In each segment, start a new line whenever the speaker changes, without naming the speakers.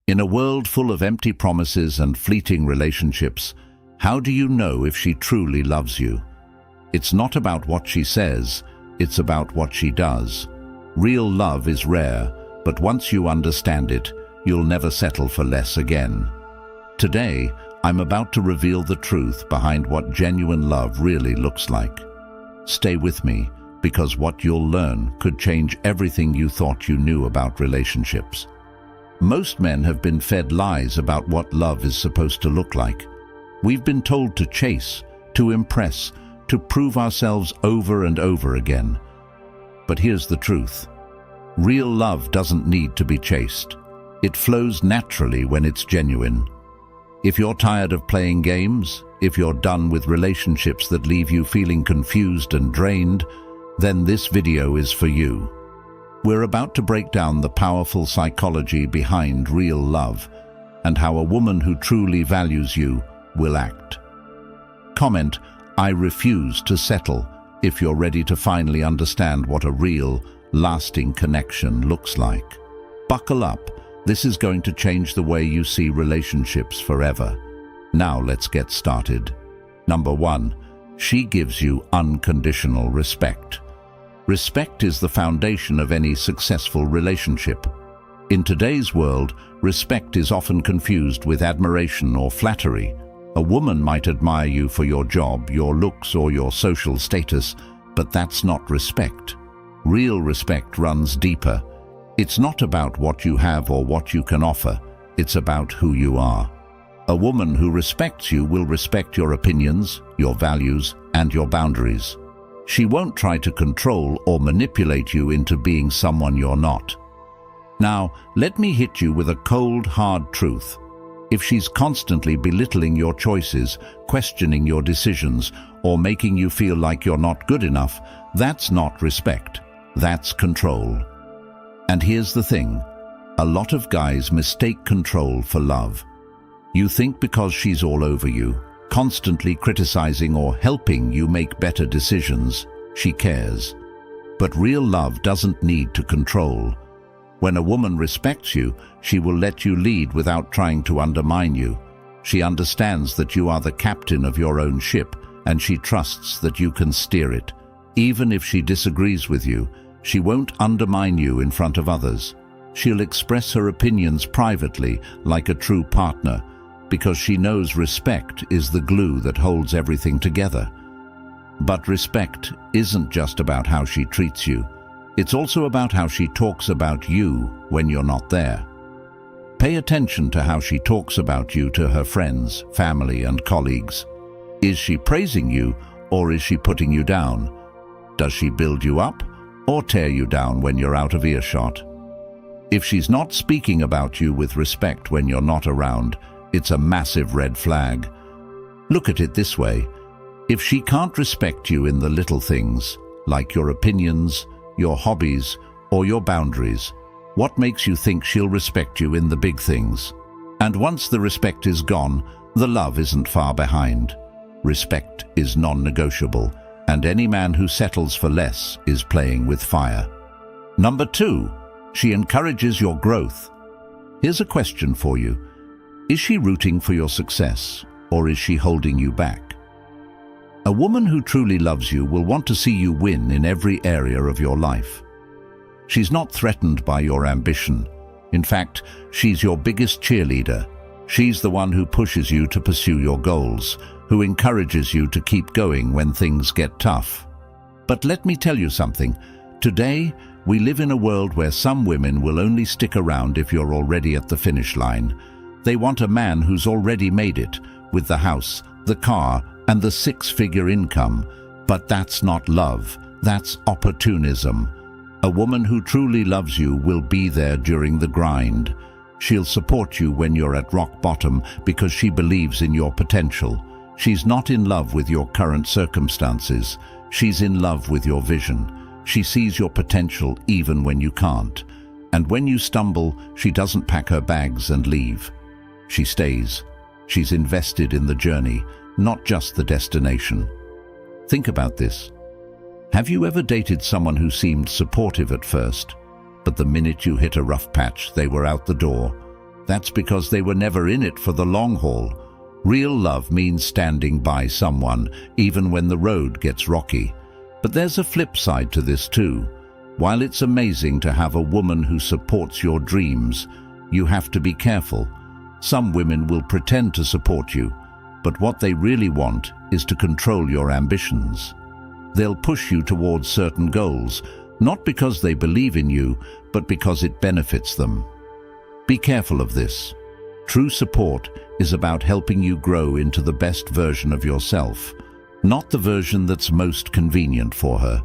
In a world full of empty promises and fleeting relationships, how do you know if she truly loves you? It's not about what she says, it's about what she does. Real love is rare, but once you understand it, you'll never settle for less again. Today, I'm about to reveal the truth behind what genuine love really looks like. Stay with me, because what you'll learn could change everything you thought you knew about relationships. Most men have been fed lies about what love is supposed to look like. We've been told to chase, to impress, to prove ourselves over and over again. But here's the truth. Real love doesn't need to be chased. It flows naturally when it's genuine. If you're tired of playing games, if you're done with relationships that leave you feeling confused and drained, then this video is for you. We're about to break down the powerful psychology behind real love and how a woman who truly values you will act. Comment, "I refuse to settle," if you're ready to finally understand what a real, lasting connection looks like. Buckle up. This is going to change the way you see relationships forever. Now let's get started. Number 1, she gives you unconditional respect. Respect is the foundation of any successful relationship. In today's world, respect is often confused with admiration or flattery. A woman might admire you for your job, your looks, or your social status, but that's not respect. Real respect runs deeper. It's not about what you have or what you can offer. It's about who you are. A woman who respects you will respect your opinions, your values, and your boundaries. She won't try to control or manipulate you into being someone you're not. Now, let me hit you with a cold, hard truth. If she's constantly belittling your choices, questioning your decisions, or making you feel like you're not good enough, that's not respect. That's control. And here's the thing. A lot of guys mistake control for love. You think because she's all over you, constantly criticizing or helping you make better decisions, she cares. But real love doesn't need to control. When a woman respects you, she will let you lead without trying to undermine you. She understands that you are the captain of your own ship, and she trusts that you can steer it. Even if she disagrees with you, she won't undermine you in front of others. She'll express her opinions privately, like a true partner, because she knows respect is the glue that holds everything together. But respect isn't just about how she treats you. It's also about how she talks about you when you're not there. Pay attention to how she talks about you to her friends, family, and colleagues. Is she praising you, or is she putting you down? Does she build you up, or tear you down when you're out of earshot? If she's not speaking about you with respect when you're not around, it's a massive red flag. Look at it this way. If she can't respect you in the little things, like your opinions, your hobbies, or your boundaries, what makes you think she'll respect you in the big things? And once the respect is gone, the love isn't far behind. Respect is non-negotiable, and any man who settles for less is playing with fire. Number 2, she encourages your growth. Here's a question for you. Is she rooting for your success, or is she holding you back? A woman who truly loves you will want to see you win in every area of your life. She's not threatened by your ambition. In fact, she's your biggest cheerleader. She's the one who pushes you to pursue your goals, who encourages you to keep going when things get tough. But let me tell you something. Today, we live in a world where some women will only stick around if you're already at the finish line. They want a man who's already made it, with the house, the car, and the 6-figure income. But that's not love. That's opportunism. A woman who truly loves you will be there during the grind. She'll support you when you're at rock bottom because she believes in your potential. She's not in love with your current circumstances. She's in love with your vision. She sees your potential even when you can't. And when you stumble, she doesn't pack her bags and leave. She stays. She's invested in the journey, not just the destination. Think about this. Have you ever dated someone who seemed supportive at first, but the minute you hit a rough patch, they were out the door? That's because they were never in it for the long haul. Real love means standing by someone, even when the road gets rocky. But there's a flip side to this too. While it's amazing to have a woman who supports your dreams, you have to be careful. Some women will pretend to support you, but what they really want is to control your ambitions. They'll push you towards certain goals, not because they believe in you, but because it benefits them. Be careful of this. True support is about helping you grow into the best version of yourself, not the version that's most convenient for her.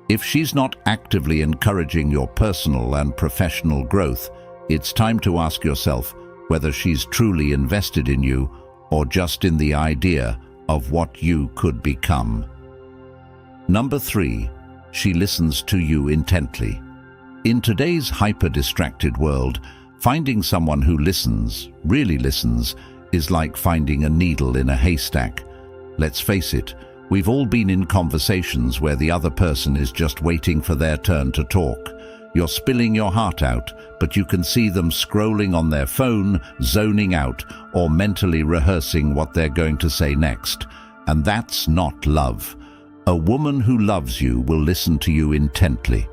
If she's not actively encouraging your personal and professional growth, it's time to ask yourself whether she's truly invested in you or just in the idea of what you could become. Number 3, she listens to you intently. In today's hyper-distracted world, finding someone who listens, really listens, is like finding a needle in a haystack. Let's face it, we've all been in conversations where the other person is just waiting for their turn to talk. You're spilling your heart out, but you can see them scrolling on their phone, zoning out, or mentally rehearsing what they're going to say next. And that's not love. A woman who loves you will listen to you intently.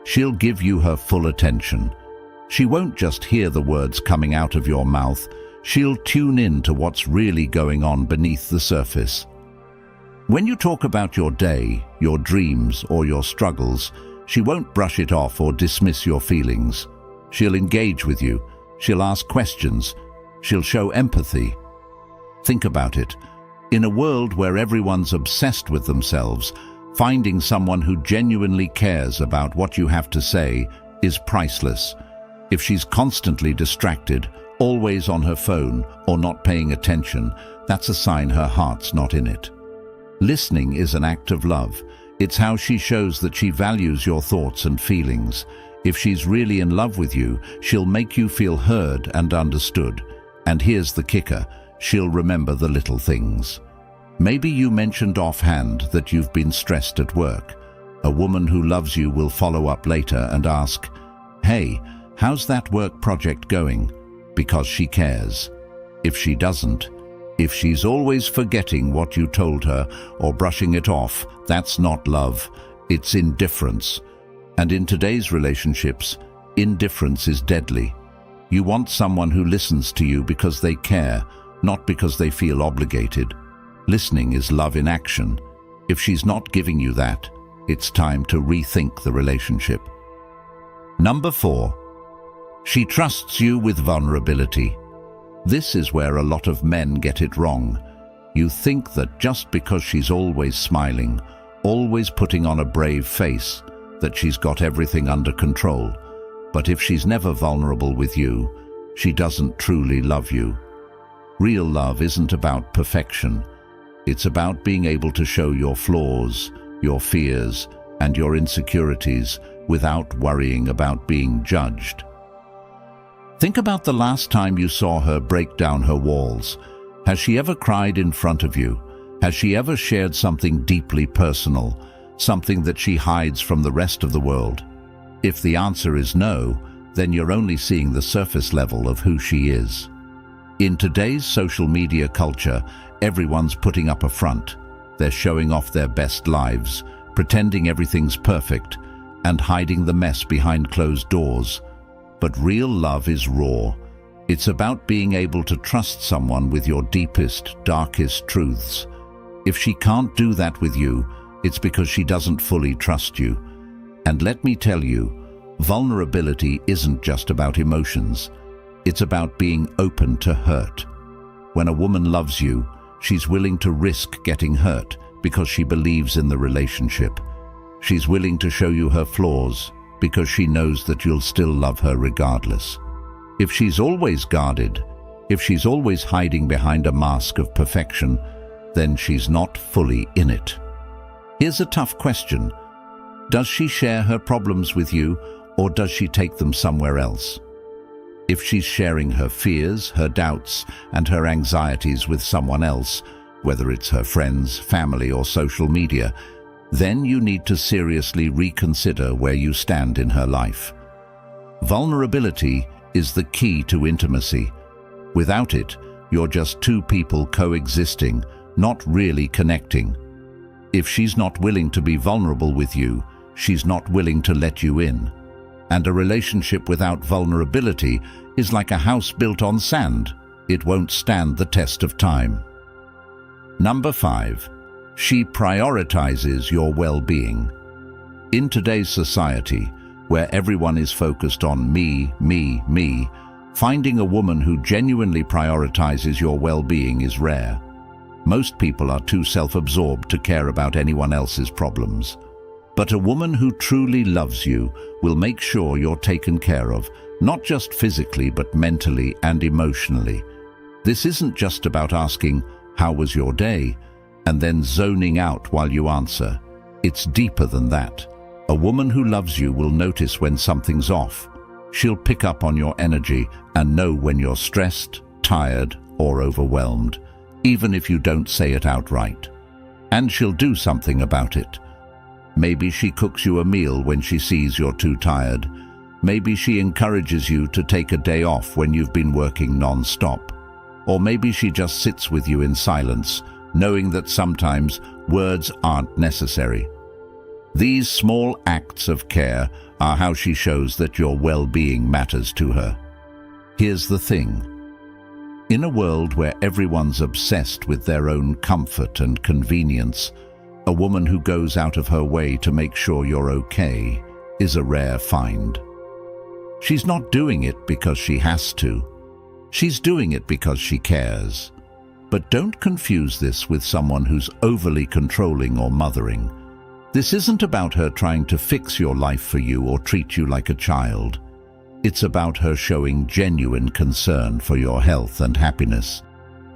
She'll give you her full attention. She won't just hear the words coming out of your mouth. She'll tune in to what's really going on beneath the surface. When you talk about your day, your dreams, or your struggles, she won't brush it off or dismiss your feelings. She'll engage with you. She'll ask questions. She'll show empathy. Think about it. In a world where everyone's obsessed with themselves, finding someone who genuinely cares about what you have to say is priceless. If she's constantly distracted, always on her phone, or not paying attention, that's a sign her heart's not in it. Listening is an act of love. It's how she shows that she values your thoughts and feelings. If she's really in love with you, she'll make you feel heard and understood. And here's the kicker, she'll remember the little things. Maybe you mentioned offhand that you've been stressed at work. A woman who loves you will follow up later and ask, "Hey, how's that work project going?" Because she cares. If she doesn't, if she's always forgetting what you told her or brushing it off, that's not love, it's indifference. And in today's relationships, indifference is deadly. You want someone who listens to you because they care, not because they feel obligated. Listening is love in action. If she's not giving you that, it's time to rethink the relationship. Number 4, she trusts you with vulnerability. This is where a lot of men get it wrong. You think that just because she's always smiling, always putting on a brave face, that she's got everything under control. But if she's never vulnerable with you, she doesn't truly love you. Real love isn't about perfection. It's about being able to show your flaws, your fears, and your insecurities without worrying about being judged. Think about the last time you saw her break down her walls. Has she ever cried in front of you? Has she ever shared something deeply personal, something that she hides from the rest of the world? If the answer is no, then you're only seeing the surface level of who she is. In today's social media culture, everyone's putting up a front. They're showing off their best lives, pretending everything's perfect, and hiding the mess behind closed doors. But real love is raw. It's about being able to trust someone with your deepest, darkest truths. If she can't do that with you, it's because she doesn't fully trust you. And let me tell you, vulnerability isn't just about emotions. It's about being open to hurt. When a woman loves you, she's willing to risk getting hurt because she believes in the relationship. She's willing to show you her flaws because she knows that you'll still love her regardless. If she's always guarded, if she's always hiding behind a mask of perfection, then she's not fully in it. Here's a tough question. Does she share her problems with you, or does she take them somewhere else? If she's sharing her fears, her doubts, and her anxieties with someone else, whether it's her friends, family, or social media, then you need to seriously reconsider where you stand in her life. Vulnerability is the key to intimacy. Without it, you're just two people coexisting, not really connecting. If she's not willing to be vulnerable with you, she's not willing to let you in. And a relationship without vulnerability is like a house built on sand. It won't stand the test of time. Number 5. She prioritizes your well-being. In today's society, where everyone is focused on me, finding a woman who genuinely prioritizes your well-being is rare. Most people are too self-absorbed to care about anyone else's problems. But a woman who truly loves you will make sure you're taken care of, not just physically but mentally and emotionally. This isn't just about asking, "How was your day?" and then zoning out while you answer. It's deeper than that. A woman who loves you will notice when something's off. She'll pick up on your energy and know when you're stressed, tired, or overwhelmed, even if you don't say it outright. And she'll do something about it. Maybe she cooks you a meal when she sees you're too tired. Maybe she encourages you to take a day off when you've been working non-stop. Or maybe she just sits with you in silence, knowing that sometimes words aren't necessary. These small acts of care are how she shows that your well-being matters to her. Here's the thing. In a world where everyone's obsessed with their own comfort and convenience, a woman who goes out of her way to make sure you're okay is a rare find. She's not doing it because she has to. She's doing it because she cares. But don't confuse this with someone who's overly controlling or mothering. This isn't about her trying to fix your life for you or treat you like a child. It's about her showing genuine concern for your health and happiness.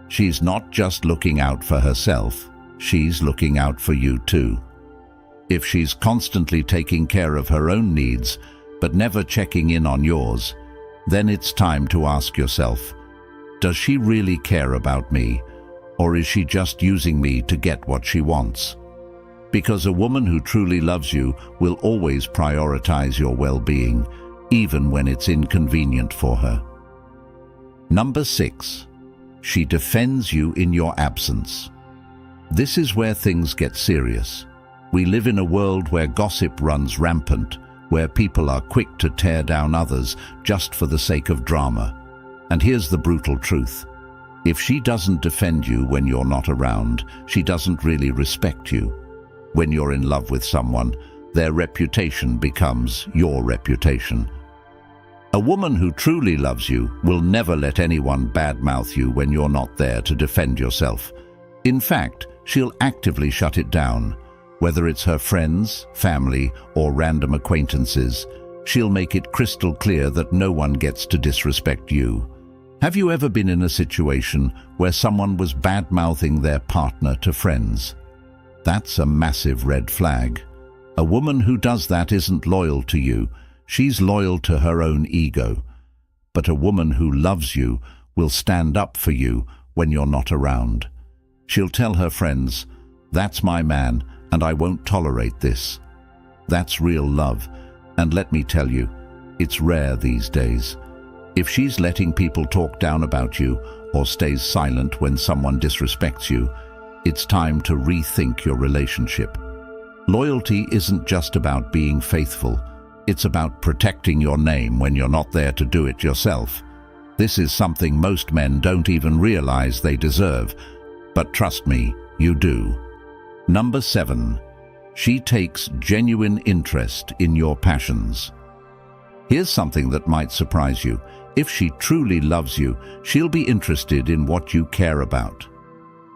She's not just looking out for herself, she's looking out for you too. If she's constantly taking care of her own needs, but never checking in on yours, then it's time to ask yourself, does she really care about me, or is she just using me to get what she wants? Because a woman who truly loves you will always prioritize your well-being, even when it's inconvenient for her. Number 6. She defends you in your absence. This is where things get serious. We live in a world where gossip runs rampant, where people are quick to tear down others just for the sake of drama. And here's the brutal truth. If she doesn't defend you when you're not around, she doesn't really respect you. When you're in love with someone, their reputation becomes your reputation. A woman who truly loves you will never let anyone badmouth you when you're not there to defend yourself. In fact, she'll actively shut it down. Whether it's her friends, family, or random acquaintances, she'll make it crystal clear that no one gets to disrespect you. Have you ever been in a situation where someone was bad-mouthing their partner to friends? That's a massive red flag. A woman who does that isn't loyal to you. She's loyal to her own ego. But a woman who loves you will stand up for you when you're not around. She'll tell her friends, "That's my man, and I won't tolerate this." That's real love, and let me tell you, it's rare these days. If she's letting people talk down about you or stays silent when someone disrespects you, it's time to rethink your relationship. Loyalty isn't just about being faithful. It's about protecting your name when you're not there to do it yourself. This is something most men don't even realize they deserve, but trust me, you do. Number 7. She takes genuine interest in your passions. Here's something that might surprise you. If she truly loves you, she'll be interested in what you care about.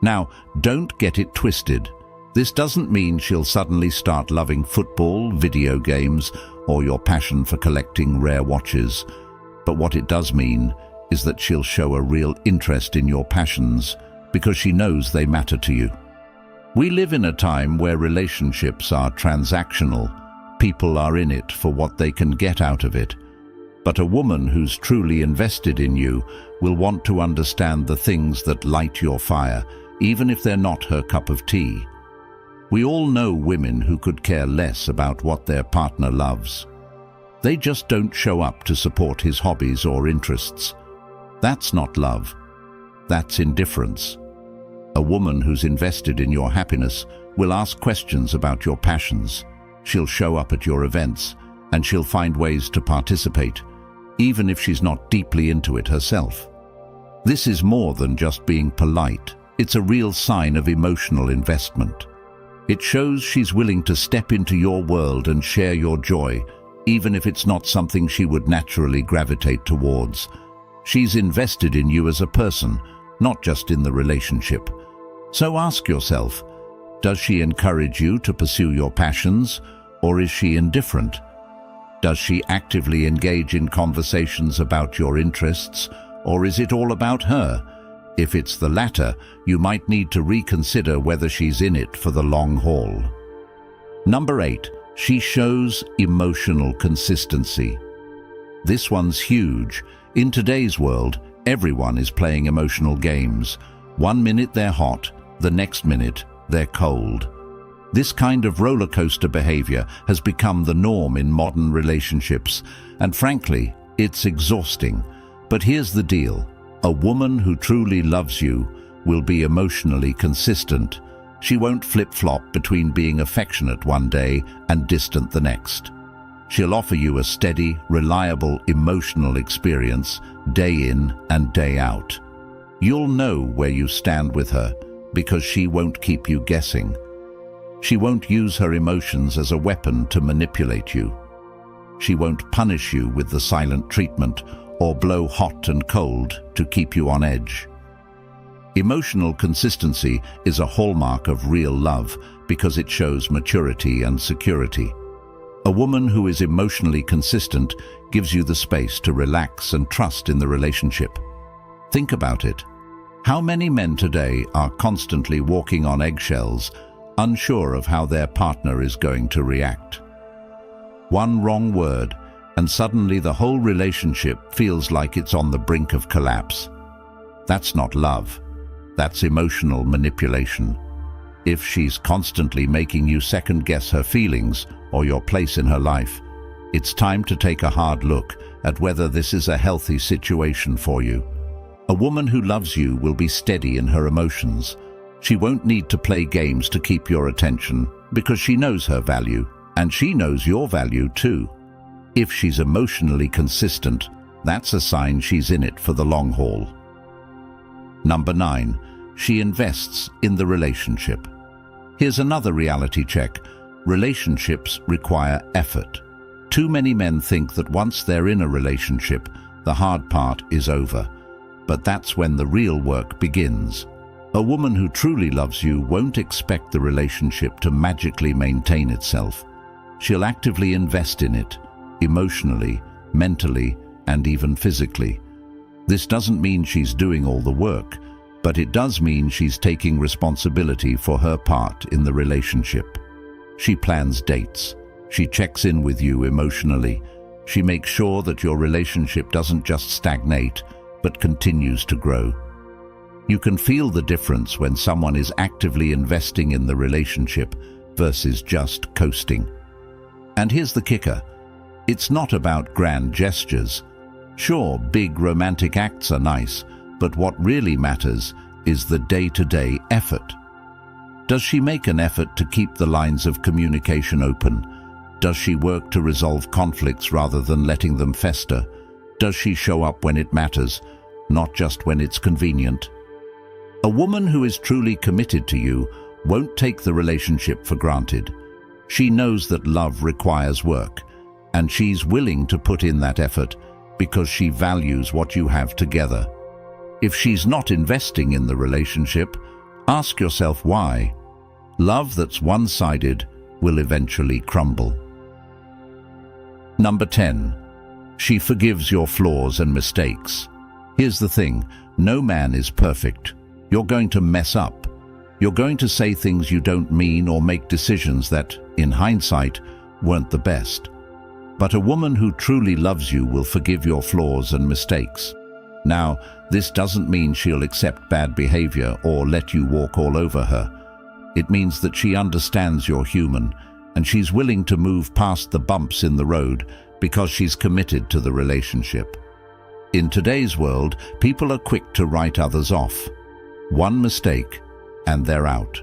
Now, don't get it twisted. This doesn't mean she'll suddenly start loving football, video games, or your passion for collecting rare watches. But what it does mean is that she'll show a real interest in your passions because she knows they matter to you. We live in a time where relationships are transactional. People are in it for what they can get out of it. But a woman who's truly invested in you will want to understand the things that light your fire, even if they're not her cup of tea. We all know women who could care less about what their partner loves. They just don't show up to support his hobbies or interests. That's not love. That's indifference. A woman who's invested in your happiness will ask questions about your passions. She'll show up at your events, and she'll find ways to participate, even if she's not deeply into it herself. This is more than just being polite. It's a real sign of emotional investment. It shows she's willing to step into your world and share your joy, even if it's not something she would naturally gravitate towards. She's invested in you as a person, not just in the relationship. So ask yourself, does she encourage you to pursue your passions, or is she indifferent? Does she actively engage in conversations about your interests, or is it all about her? If it's the latter, you might need to reconsider whether she's in it for the long haul. Number 8, she shows emotional consistency. This one's huge. In today's world, everyone is playing emotional games. One minute they're hot, the next minute they're cold. This kind of roller coaster behavior has become the norm in modern relationships, and frankly, it's exhausting. But here's the deal. A woman who truly loves you will be emotionally consistent. She won't flip-flop between being affectionate one day and distant the next. She'll offer you a steady, reliable, emotional experience day in and day out. You'll know where you stand with her because she won't keep you guessing. She won't use her emotions as a weapon to manipulate you. She won't punish you with the silent treatment or blow hot and cold to keep you on edge. Emotional consistency is a hallmark of real love because it shows maturity and security. A woman who is emotionally consistent gives you the space to relax and trust in the relationship. Think about it. How many men today are constantly walking on eggshells, unsure of how their partner is going to react? One wrong word, and suddenly the whole relationship feels like it's on the brink of collapse. That's not love. That's emotional manipulation. If she's constantly making you second-guess her feelings or your place in her life, it's time to take a hard look at whether this is a healthy situation for you. A woman who loves you will be steady in her emotions. She won't need to play games to keep your attention because she knows her value, and she knows your value too. If she's emotionally consistent, that's a sign she's in it for the long haul. Number 9, she invests in the relationship. Here's another reality check. Relationships require effort. Too many men think that once they're in a relationship, the hard part is over. But that's when the real work begins. A woman who truly loves you won't expect the relationship to magically maintain itself. She'll actively invest in it, emotionally, mentally, and even physically. This doesn't mean she's doing all the work, but it does mean she's taking responsibility for her part in the relationship. She plans dates. She checks in with you emotionally. She makes sure that your relationship doesn't just stagnate, but continues to grow. You can feel the difference when someone is actively investing in the relationship versus just coasting. And here's the kicker. It's not about grand gestures. Sure, big romantic acts are nice, but what really matters is the day-to-day effort. Does she make an effort to keep the lines of communication open? Does she work to resolve conflicts rather than letting them fester? Does she show up when it matters, not just when it's convenient? A woman who is truly committed to you won't take the relationship for granted. She knows that love requires work, and she's willing to put in that effort because she values what you have together. If she's not investing in the relationship, ask yourself why. Love that's one-sided will eventually crumble. Number 10. She forgives your flaws and mistakes. Here's the thing, no man is perfect. You're going to mess up. You're going to say things you don't mean or make decisions that, in hindsight, weren't the best. But a woman who truly loves you will forgive your flaws and mistakes. Now, this doesn't mean she'll accept bad behavior or let you walk all over her. It means that she understands you're human, and she's willing to move past the bumps in the road because she's committed to the relationship. In today's world, people are quick to write others off. One mistake, and they're out.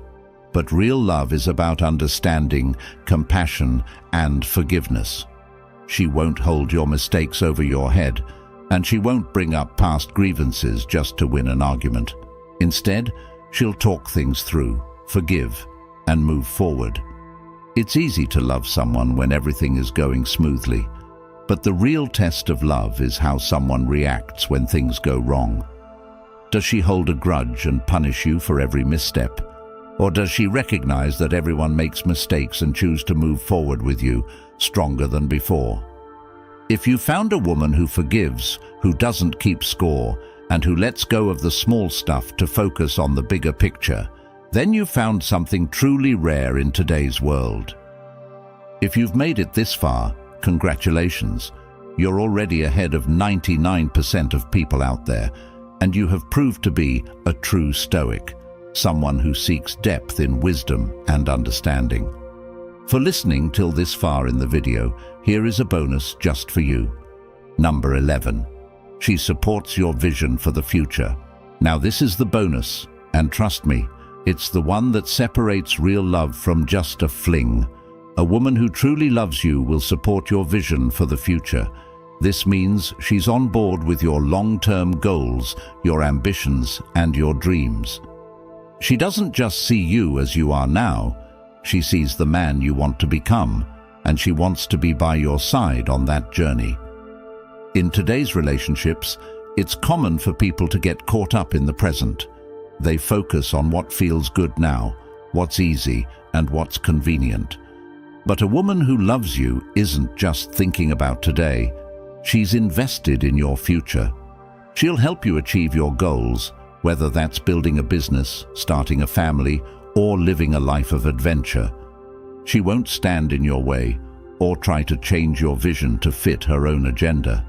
But real love is about understanding, compassion, and forgiveness. She won't hold your mistakes over your head, and she won't bring up past grievances just to win an argument. Instead, she'll talk things through, forgive, and move forward. It's easy to love someone when everything is going smoothly, but the real test of love is how someone reacts when things go wrong. Does she hold a grudge and punish you for every misstep? Or does she recognize that everyone makes mistakes and choose to move forward with you, stronger than before? If you found a woman who forgives, who doesn't keep score, and who lets go of the small stuff to focus on the bigger picture, then you've found something truly rare in today's world. If you've made it this far, congratulations. You're already ahead of 99% of people out there, and you have proved to be a true Stoic, someone who seeks depth in wisdom and understanding. For listening till this far in the video, here is a bonus just for you. Number 11. She supports your vision for the future. Now this is the bonus, and trust me, it's the one that separates real love from just a fling. A woman who truly loves you will support your vision for the future. This means she's on board with your long-term goals, your ambitions, and your dreams. She doesn't just see you as you are now. She sees the man you want to become, and she wants to be by your side on that journey. In today's relationships, it's common for people to get caught up in the present. They focus on what feels good now, what's easy, and what's convenient. But a woman who loves you isn't just thinking about today. She's invested in your future. She'll help you achieve your goals, whether that's building a business, starting a family, or living a life of adventure. She won't stand in your way or try to change your vision to fit her own agenda.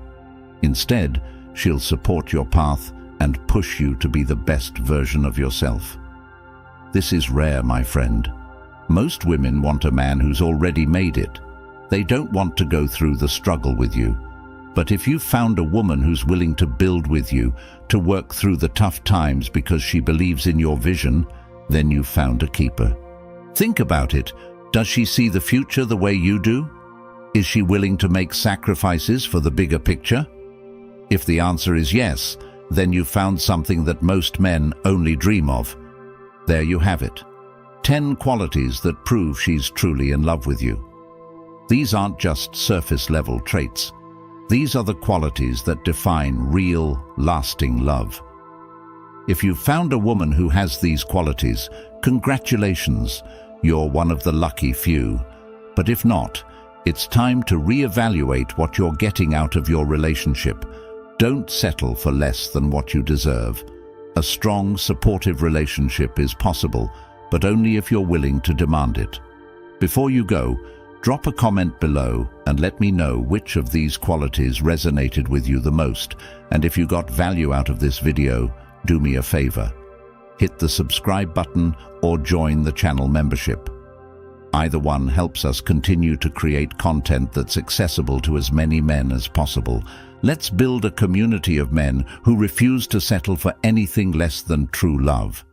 Instead, she'll support your path and push you to be the best version of yourself. This is rare, my friend. Most women want a man who's already made it. They don't want to go through the struggle with you. But if you've found a woman who's willing to build with you, to work through the tough times because she believes in your vision, then you've found a keeper. Think about it. Does she see the future the way you do? Is she willing to make sacrifices for the bigger picture? If the answer is yes, then you've found something that most men only dream of. There you have it. 10 qualities that prove she's truly in love with you. These aren't just surface-level traits. These are the qualities that define real, lasting love. If you've found a woman who has these qualities, congratulations, you're one of the lucky few. But if not, it's time to reevaluate what you're getting out of your relationship. Don't settle for less than what you deserve. A strong, supportive relationship is possible, but only if you're willing to demand it. Before you go, drop a comment below and let me know which of these qualities resonated with you the most. And if you got value out of this video, do me a favor. Hit the subscribe button or join the channel membership. Either one helps us continue to create content that's accessible to as many men as possible. Let's build a community of men who refuse to settle for anything less than true love.